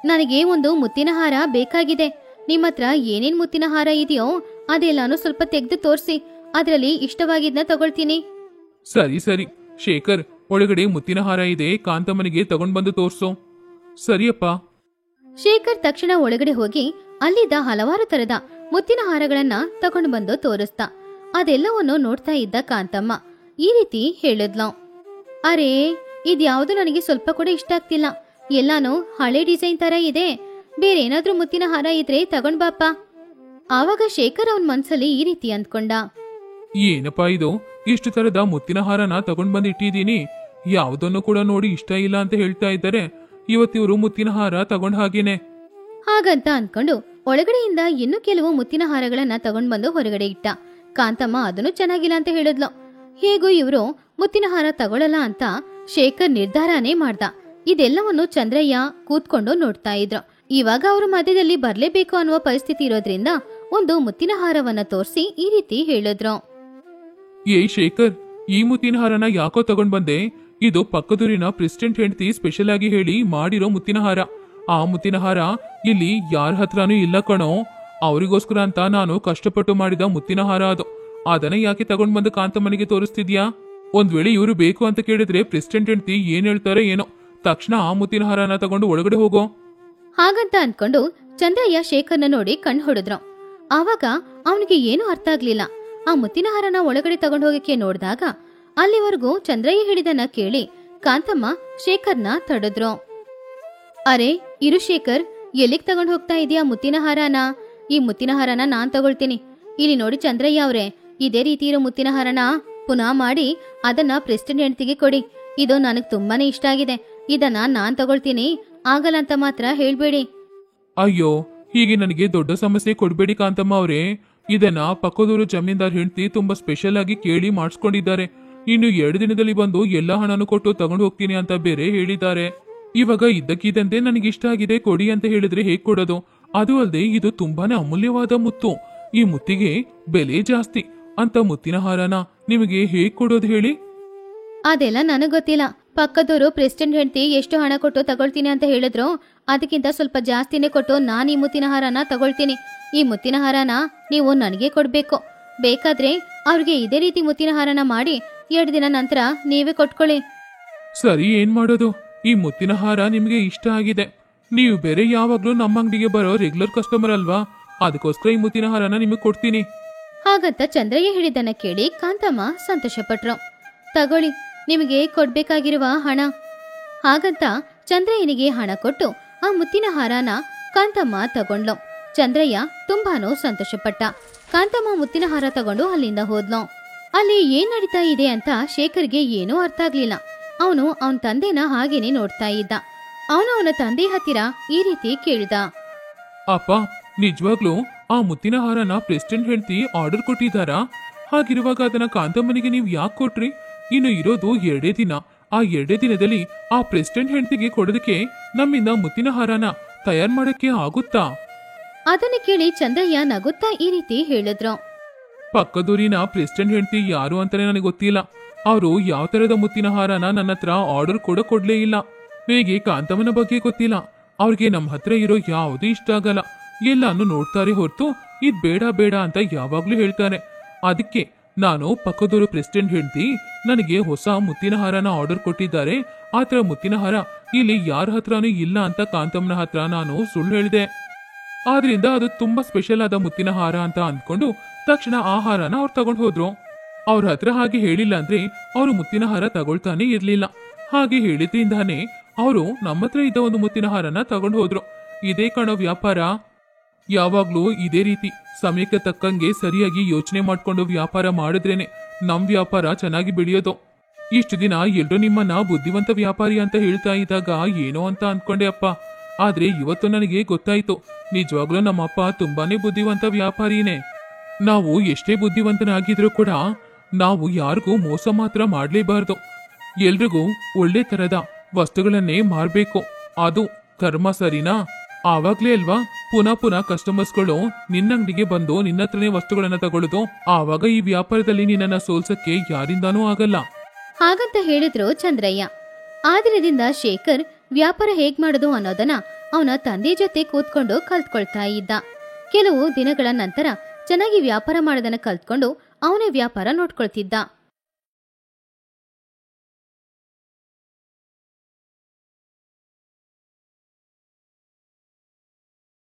ನನಗೆ ಒಂದು ಮುತ್ತಿನ ಹಾರ ಬೇಕಾಗಿದೆ. ನಿಮ್ಮ ಹತ್ರ ಏನೇನ್ ಮುತ್ತಿನ ಹಾರ ಇದೆಯೋ ಅದೆಲ್ಲಾನು ಸ್ವಲ್ಪ ತೆಗೆದು ತೋರಿಸಿ. ಅದರಲ್ಲಿ ಇಷ್ಟವಾಗಿದ್ನ ತಗೊಳ್ತೀನಿ. ಸರಿ ಸರಿ ಶೇಖರ್, ಒಳಗಡೆ ಮುತ್ತಿನ ಹಾರ ಇದೆ, ಕಾಂತಮ್ಮನಿಗೆ ತಗೊಂಡ್ ಬಂದು ತೋರ್ಸು. ಸರಿಯಪ್ಪ. ಶೇಖರ್ ತಕ್ಷಣ ಒಳಗಡೆ ಹೋಗಿ ಅಲ್ಲಿದ್ದ ಹಲವಾರು ತರದ ಮುತ್ತಿನ ಹಾರಗಳನ್ನ ತಗೊಂಡು ಬಂದು ತೋರಿಸ್ತ. ಅದೆಲ್ಲವನ್ನು ನೋಡ್ತಾ ಇದ್ದ ಕಾಂತಮ್ಮ ಈ ರೀತಿ ಹೇಳಿದ್ಲು. ಅರೇ, ಇದ್ಯಾವುದು ನನಗೆ ಸ್ವಲ್ಪ ಕೂಡ ಇಷ್ಟ ಆಗ್ತಿಲ್ಲ. ಎಲ್ಲಾನು ಹಳೆ ಡಿಸೈನ್ ತರ ಇದೆ. ಬೇರೇನಾದ್ರೂ ಮುತ್ತಿನ ಹಾರ ಇದ್ರೆ ತಗೊಂಡ್ ಬಾಪ. ಆವಾಗ ಶೇಖರ್ ಅವನ್ ಮನ್ಸಲ್ಲಿ ಈ ರೀತಿ ಅಂದ್ಕೊಂಡ. ಏನಪ್ಪಾ ಇದು, ಇಷ್ಟು ತರದ ಮುತ್ತಿನ ಹಾರನ ತಗೊಂಡ್ ಬಂದ್ ಇಟ್ಟಿದ್ದೀನಿ. ಯಾವುದನ್ನು ಕೂಡ ನೋಡಿ ಇಷ್ಟ ಇಲ್ಲ ಅಂತ ಹೇಳ್ತಾ ಇದ್ದಾರೆ. ಇವತ್ತಿವರು ಮುತ್ತಿನ ಹಾರ ತಗೊಂಡ್ ಹಾಗೇನೆ. ಹಾಗಂತ ಅನ್ಕೊಂಡು ಒಳಗಡೆಯಿಂದ ಇನ್ನೂ ಕೆಲವು ಮುತ್ತಿನ ಹಾರಗಳನ್ನ ತಗೊಂಡ್ ಬಂದು ಹೊರಗಡೆ ಇಟ್ಟ. ಕಾಂತಮ್ಮ ಅದನ್ನು ಚೆನ್ನಾಗಿಲ್ಲ ಅಂತ ಹೇಳಿದ್ಲು. ಹೇಗೂ ಇವರು ಮುತ್ತಿನ ಹಾರ ತಗೊಳ್ಳಲ್ಲ ಅಂತ ಶೇಖರ್ ನಿರ್ಧಾರನೇ ಮಾಡ್ದ. ಇದೆಲ್ಲವನ್ನು ಚಂದ್ರಯ್ಯ ಕೂತ್ಕೊಂಡು ನೋಡ್ತಾ ಇದ್ರು. ಇವಾಗ ಅವರು ಮಧ್ಯದಲ್ಲಿ ಬರ್ಲೇಬೇಕು ಅನ್ನುವ ಪರಿಸ್ಥಿತಿ ಇರೋದ್ರಿಂದ ಒಂದು ಮುತ್ತಿನ ಹಾರವನ್ನ ತೋರಿಸಿ ಈ ರೀತಿ ಹೇಳಿದ್ರು. ಏಯ್ ಶೇಖರ್, ಈ ಮುತ್ತಿನ ಹಾರನ ಯಾಕೋ ತಗೊಂಡ್ ಬಂದೆ? ಇದು ಪಕ್ಕದೂರಿನ ಪ್ರೆಸಿಡೆಂಟ್ ಹೆಂಡತಿ ಸ್ಪೆಷಲ್ ಆಗಿ ಹೇಳಿ ಮಾಡಿರೋ ಮುತ್ತಿನ ಹಾರ. ಆ ಮುತ್ತಿನ ಹಾರ ಇಲ್ಲಿ ಯಾರ ಹತ್ರನೂ ಇಲ್ಲ ಕಣೋ. ಅವರಿಗೋಸ್ಕರ ಅಂತ ನಾನು ಕಷ್ಟಪಟ್ಟು ಮಾಡಿದ ಮುತ್ತಿನ ಹಾರ ಅದು. ಅದನ್ನ ಯಾಕೆ ತಗೊಂಡ್ ಬಂದು ಕಾಂತಮ್ಮನಿಗೆ ತೋರಿಸ್ತಿದ್ಯಾ? ಒಂದ್ ವೇಳೆ ಇವರು ಬೇಕು ಅಂತ ಕೇಳಿದ್ರೆ ಪ್ರೆಸಿಡೆಂಟ್ ಹೆಂಡತಿ ಏನ್ ಹೇಳ್ತಾರೆ ಏನೋ. ತಕ್ಷಣ ಆ ಮುತ್ತಿನ ಹಾರನ ತಗೊಂಡು ಒಳಗಡೆ ಹೋಗೋ. ಹಾಗಂತ ಅನ್ಕೊಂಡು ಚಂದ್ರಯ್ಯ ಶೇಖರ್ನ ನೋಡಿ ಕಣ್ ಹೊಡೆದ್ರು. ಆವಾಗ ಅವನಿಗೆ ಏನೂ ಅರ್ಥ ಆಗ್ಲಿಲ್ಲ. ಆ ಮುತ್ತಿನ ಹಾರನ ಒಳಗಡೆ ತಗೊಂಡು ಹೋಗಕ್ಕೆ ನೋಡಿದಾಗ ಅಲ್ಲಿವರೆಗೂ ಚಂದ್ರಯ್ಯ ಹಿಡಿದನ್ನ ಕೇಳಿ ಕಾಂತಮ್ಮ ಶೇಖರ್ನ ತಡೆದ್ರು. ಅರೆ ಇರು ಶೇಖರ್, ಎಲ್ಲಿಗ್ ತಗೊಂಡ್ ಹೋಗ್ತಾ ಇದೀಯಾ ಮುತ್ತಿನ ಹಾರನ? ಈ ಮುತ್ತಿನ ಹಾರನ ನಾನ್ ತಗೊಳ್ತೀನಿ. ಇಲ್ಲಿ ನೋಡಿ ಚಂದ್ರಯ್ಯ ಅವ್ರೆ, ಇದೇ ರೀತಿ ಇರೋ ಮುತ್ತಿನ ಹಾರನ ಪುನಃ ಮಾಡಿ ಅದನ್ನ ಪ್ರೆಸಿಡೆಂಟ್ ಹೆಂಡತಿಗೆ ಕೊಡಿ. ಇದು ನನಗ್ ತುಂಬಾನೇ ಇಷ್ಟ ಆಗಿದೆ. ಇದನ್ನ ನಾನ್ ತಗೊಳ್ತೀನಿ, ಆಗಲ್ಲ ಅಂತ ಮಾತ್ರ ಹೇಳ್ಬೇಡಿ. ಅಯ್ಯೋ, ಹೀಗೆ ನನಗೆ ದೊಡ್ಡ ಸಮಸ್ಯೆ ಕೊಡ್ಬೇಡಿ ಕಾಂತಮ್ಮ ಅವ್ರೆ. ಇದನ್ನ ಪಕ್ಕದೂರು ಜಮೀನ್ದಾರ್ ಹೆಂಡತಿ ತುಂಬಾ ಸ್ಪೆಷಲ್ ಆಗಿ ಕೇಳಿ ಮಾಡಿಸ್ಕೊಂಡಿದ್ದಾರೆ. ಇನ್ನು 2 ದಿನದಲ್ಲಿ ಬಂದು ಎಲ್ಲಾ ಹಣನು ಕೊಟ್ಟು ತಗೊಂಡು ಹೋಗ್ತೀನಿ ಅಂತ ಬೇರೆ ಹೇಳಿದ್ದಾರೆ. ಇವಾಗ ಇದ್ದಕ್ಕಿದ್ದಂತೆ ನನಗೆ ಇಷ್ಟ ಆಗಿದೆ ಕೊಡಿ ಅಂತ ಹೇಳಿದ್ರೆ ಹೇಗ್ ಕೊಡೋದು? ಅದು ಅಲ್ಲದೆ ಇದು ತುಂಬಾನೇ ಅಮೂಲ್ಯವಾದ ಮುತ್ತು. ಈ ಮುತ್ತಿಗೆ ಬೆಲೆ ಜಾಸ್ತಿ. ಅಂತ ಮುತ್ತಿನ ಹಾರನ ನಿಮಗೆ ಹೇಗ್ ಕೊಡೋದು ಹೇಳಿ? ಅದೆಲ್ಲ ನನಗ್ ಗೊತ್ತಿಲ್ಲ. ಪಕ್ಕದವರು ಪ್ರೆಸಿಡೆಂಟ್ ಹೆಂಡತಿ ಎಷ್ಟು ಹಣ ಕೊಟ್ಟು ತಗೊಳ್ತೀನಿ ಅಂತ ಹೇಳಿದ್ರು, ಅದಕ್ಕಿಂತ ಸ್ವಲ್ಪ ಜಾಸ್ತಿನೇ ಕೊಟ್ಟು ನಾನು ಈ ಮುತ್ತಿನ ಹಾರನ ತಗೊಳ್ತೀನಿ. ಈ ಮುತ್ತಿನ ಹಾರನ ನೀವು ನನಗೆ ಕೊಡ್ಬೇಕು. ಬೇಕಾದ್ರೆ ಅವ್ರಿಗೆ ಇದೇ ರೀತಿ ಮುತ್ತಿನ ಹಾರನ ಮಾಡಿ 2 ದಿನ ನಂತರ ನೀವೇ ಕೊಟ್ಕೊಳ್ಳಿ. ಸರಿ, ಏನ್ ಮಾಡೋದು? ಈ ಮುತ್ತಿನ ಹಾರ ನಿಮ್ಗೆ ಇಷ್ಟ ಆಗಿದೆ. ನೀವು ಬೇರೆ ಯಾವಾಗ್ಲೂ ನಮ್ಮ ಅಂಗಡಿಗೆ ಬರೋ ರೆಗ್ಯುಲರ್ ಕಸ್ಟಮರ್ ಅಲ್ವಾ? ಅದಕ್ಕೋಸ್ಕರ ಈ ಮುತ್ತಿನ ಹಾರನ ನಿಮಗೆ ಕೊಡ್ತೀನಿ. ಹಾಗಂತ ಚಂದ್ರಯ್ಯ ಹೇಳಿದ್ದನ್ನ ಕೇಳಿ ಕಾಂತಮ್ಮ ಸಂತೋಷ ಪಟ್ರು. ತಗೊಳ್ಳಿ, ನಿಮಗೆ ಕೊಡ್ಬೇಕಾಗಿರುವ ಹಣ. ಹಾಗಂತ ಚಂದ್ರಯ್ಯನಿಗೆ ಹಣ ಕೊಟ್ಟು ಆ ಮುತ್ತಿನ ಹಾರಾನ ಕಾಂತಮ್ಮ ತಗೊಂಡ್ಲು. ಚಂದ್ರಯ್ಯ ತುಂಬಾನು ಸಂತೋಷಪಟ್ಟ. ಕಾಂತಮ್ಮ ಮುತ್ತಿನ ಹಾರ ತಗೊಂಡು ಅಲ್ಲಿಂದ ಹೋದ್ಲು. ಅಲ್ಲಿ ಏನ್ ನಡೀತಾ ಇದೆ ಅಂತ ಶೇಖರ್ಗೆ ಏನೂ ಅರ್ಥ ಆಗ್ಲಿಲ್ಲ. ಅವನು ಅವನ ತಂದೆನ ಹಾಗೇನೆ ನೋಡ್ತಾ ಇದ್ದ. ಅವನ ತಂದೆ ಹತ್ತಿರ ಈ ರೀತಿ ಕೇಳ್ದ. ಅಪ್ಪ, ನಿಜವಾಗ್ಲೂ ಆ ಮುತ್ತಿನ ಹಾರನ ಪ್ರೆಸಿಡೆಂಟ್ ಹೆಂಡತಿ ಆರ್ಡರ್ ಕೊಟ್ಟಿದ್ದಾರಾ? ಹಾಗಿರುವಾಗ ಅದನ್ನ ಕಾಂತಮ್ಮನಿಗೆ ನೀವು ಯಾಕೆ ಕೊಟ್ರಿ? ಇನ್ನು ಇರೋದು 2 ದಿನ. ಆ 2 ದಿನದಲ್ಲಿ ಆ ಪ್ರೆಸಿಡೆಂಟ್ ಹೆಂಡತಿಗೆ ಕೊಡೋದಕ್ಕೆ ನಮ್ಮಿಂದ ಮುತ್ತಿನ ಹಾರನ ತಯಾರು ಮಾಡಕ್ಕೆ ಆಗುತ್ತಾ? ಅದನ್ನ ಕೇಳಿ ಚಂದ್ರಯ್ಯ ನಗುತ್ತಾ ಈ ರೀತಿ ಹೇಳಿದ್ರು. ಪಕ್ಕದೂರಿನ ಪ್ರೆಸಿಡೆಂಟ್ ಹೆಂಡತಿ ಯಾರು ಅಂತಾನೆ ನನಗೆ ಗೊತ್ತಿಲ್ಲ. ಅವರು ಯಾವ ತರದ ಮುತ್ತಿನ ಹಾರನ ನನ್ನ ಹತ್ರ ಆರ್ಡರ್ ಕೊಡ್ಲೇ ಇಲ್ಲ. ನಿನಗೆ ಕಾಂತಮ್ಮನ ಬಗ್ಗೆ ಗೊತ್ತಿಲ್ಲ. ಅವ್ರಿಗೆ ನಮ್ಮ ಹತ್ರ ಇರೋ ಯಾವುದು ಇಷ್ಟ ಆಗಲ್ಲ. ಎಲ್ಲಾನು ನೋಡ್ತಾರೆ ಹೊರತು ಇದ್ ಬೇಡ ಬೇಡ ಅಂತ ಯಾವಾಗ್ಲೂ ಹೇಳ್ತಾರೆ. ಅದಕ್ಕೆ ನಾನು ಪಕ್ಕದೂರು ಪ್ರೆಸಿಡೆಂಟ್ ಹೆಂಡತಿ ನನಗೆ ಹೊಸ ಮುತ್ತಿನ ಹಾರನ ಆರ್ಡರ್ ಕೊಟ್ಟಿದ್ದಾರೆ. ಆತರ ಮುತ್ತಿನ ಹಾರ ಇಲ್ಲಿ ಯಾರ ಹತ್ರನೂ ಇಲ್ಲ ಅಂತ ಕಾಂತಮ್ಮನ ಹತ್ರ ನಾನು ಸುಳ್ಳು ಹೇಳಿದೆ. ಆದ್ರಿಂದ ಅದು ತುಂಬಾ ಸ್ಪೆಷಲ್ ಆದ ಮುತ್ತಿನ ಹಾರ ಅಂತ ಅಂದ್ಕೊಂಡು ತಕ್ಷಣ ಆ ಹಾರನ ಅವ್ರು ತಗೊಂಡು ಹೋದ್ರು. ಅವ್ರ ಹತ್ರ ಹಾಗೆ ಹೇಳಿಲ್ಲ ಅಂದ್ರೆ ಅವರು ಮುತ್ತಿನ ಹಾರ ತಗೊಳ್ತಾನೆ ಇರ್ಲಿಲ್ಲ. ಹಾಗೆ ಹೇಳಿದ್ರಿಂದಾನೇ ಅವರು ನಮ್ಮ ಹತ್ರ ಇದ್ದ ಒಂದು ಮುತ್ತಿನ ಹಾರನ ತಗೊಂಡು ಹೋದ್ರು. ಇದೇ ಕಾಣೋ ವ್ಯಾಪಾರ. ಯಾವಾಗ್ಲೂ ಇದೇ ರೀತಿ ಸಮಯಕ್ಕೆ ತಕ್ಕಂಗೆ ಸರಿಯಾಗಿ ಯೋಚನೆ ಮಾಡ್ಕೊಂಡು ವ್ಯಾಪಾರ ಮಾಡಿದ್ರೇನೆ ನಮ್ ವ್ಯಾಪಾರ ಚೆನ್ನಾಗಿ ಬೆಳೆಯೋದು. ಇಷ್ಟು ದಿನ ಎಲ್ರು ನಿಮ್ಮನ್ನ ಬುದ್ಧಿವಂತ ವ್ಯಾಪಾರಿ ಅಂತ ಹೇಳ್ತಾ ಇದ್ದಾಗ ಏನೋ ಅಂತ ಅನ್ಕೊಂಡೆ ಅಪ್ಪ. ಆದ್ರೆ ಇವತ್ತು ನನಗೆ ಗೊತ್ತಾಯ್ತು, ನಿಜವಾಗ್ಲೂ ನಮ್ಮಪ್ಪ ತುಂಬಾನೇ ಬುದ್ಧಿವಂತ ವ್ಯಾಪಾರಿನೇ. ನಾವು ಎಷ್ಟೇ ಬುದ್ಧಿವಂತನಾಗಿದ್ರು ಕೂಡ ನಾವು ಯಾರಿಗೂ ಮೋಸ ಮಾತ್ರ ಮಾಡ್ಲೇಬಾರ್ದು. ಎಲ್ರಿಗೂ ಒಳ್ಳೆ ತರದ ವಸ್ತುಗಳನ್ನೇ ಮಾರ್ಬೇಕು. ಅದು ಕರ್ಮ, ಸರಿನಾ? ಆವಾಗ್ಲೇ ಅಲ್ವಾ ಪುನಃ ಕಸ್ಟಮರ್ಸ್ಗಳು ನಿನ್ನಂಗಡಿಗೆ ಬಂದು ನಿನ್ನ ಹತ್ರನೇ ವಸ್ತುಗಳನ್ನ ತಗೊಳ್ಳೋದು. ಆವಾಗ ಈ ವ್ಯಾಪಾರದಲ್ಲಿ ನಿನ್ನನ್ನ ಸೋಲ್ಸಕ್ಕೆ ಯಾರಿಂದಾನೂ ಆಗಲ್ಲ. ಹಾಗಂತ ಹೇಳಿದ್ರು ಚಂದ್ರಯ್ಯ. ಆ ದಿನದಿಂದ ಶೇಖರ್ ವ್ಯಾಪಾರ ಹೇಗ್ ಮಾಡೋದು ಅನ್ನೋದನ್ನ ಅವನ ತಂದೆ ಜೊತೆ ಕೂತ್ಕೊಂಡು ಕಲ್ತ್ಕೊಳ್ತಾ ಇದ್ದ. ಕೆಲವು ದಿನಗಳ ನಂತರ ಚೆನ್ನಾಗಿ ವ್ಯಾಪಾರ ಮಾಡೋದನ್ನ ಕಲ್ತ್ಕೊಂಡು ಅವನೇ ವ್ಯಾಪಾರ ನೋಡ್ಕೊಳ್ತಿದ್ದ.